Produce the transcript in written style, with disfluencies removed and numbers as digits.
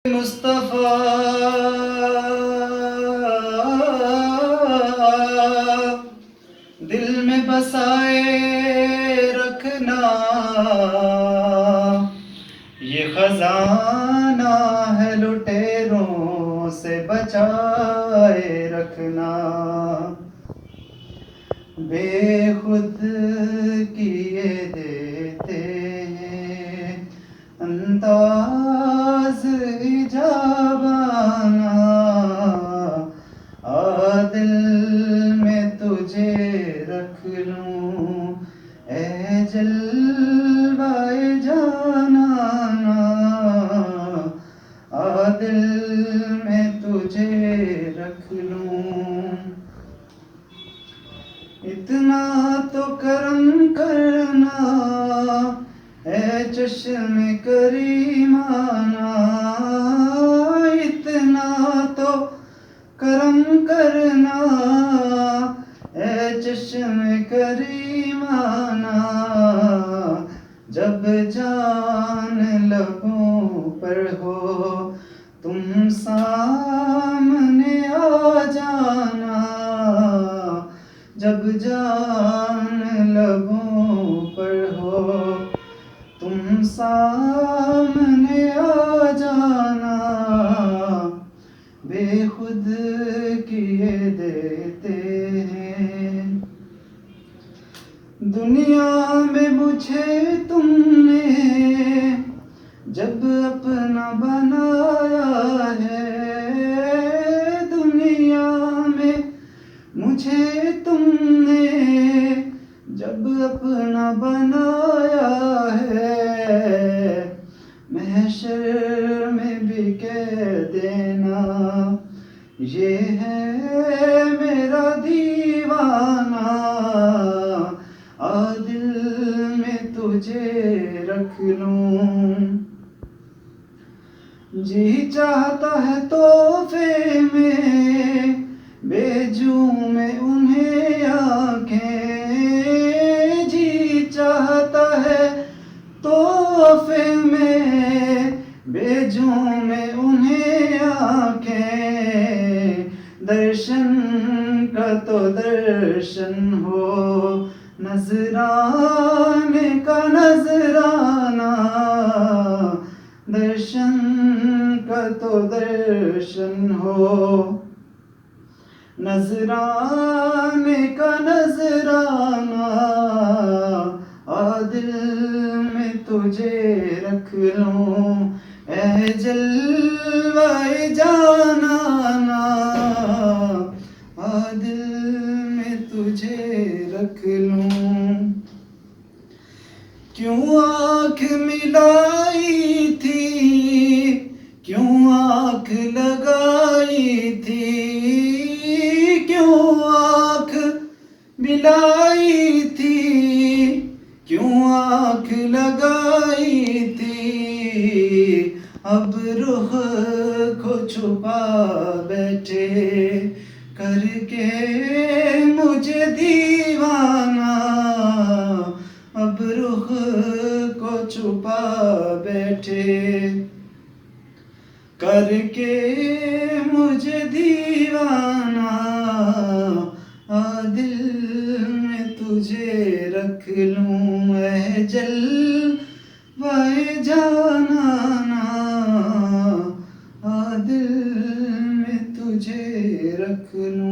मुस्तफा दिल में बसाए रखना, ये खजाना है लुटेरों से बचाए रखना। बेखुद किए देते हैं अंदाज इजाबाना, आ दिल में तुझे रख लूं ए जलवाए जानाना, आ दिल में तुझे रख लूं। इतना तो करम करना ए चश्मे करीमाना, इतना तो करम करना ए चश्मे करीमाना, जब जान लबों पर हो तुम सामने आ जाना, जब जान लबों पर हो तुम सामने आ जाना। बेखुद किए देते हैं दुनिया में मुझे तुमने जब अपना बनाया है, दुनिया में मुझे तुमने जब अपना बनाया है, महशर में भी कह देना ये है मेरा दीवाना, आ दिल में तुझे रख लूं। जी चाहता है तोहफे में भेजूं मैं उन्हें आंखें, जी चाहता है तोहफे में भेजूं मैं उन्हें आंखें, दर्शन का तो दर्शन हो नजराने का नजराना, दर्शन का तो दर्शन हो नजराने का नजराना, आ दिल में तुझे रख लूं ए जलवाए जानाना, आ दिल में तुझे रख लूं। क्यों आँख मिलाई थी, क्यों आँख लगाई थी, क्यों आँख मिलाई थी, क्यों आँख लगाई थी, अब रुख को छुपा बैठे करके मुझे दीवाना, अब रुख को छुपा बैठे करके मुझे दीवाना, आ दिल में तुझे रख लूं ए जलवाए जानाना, आ दिल में तुझे रख लूं।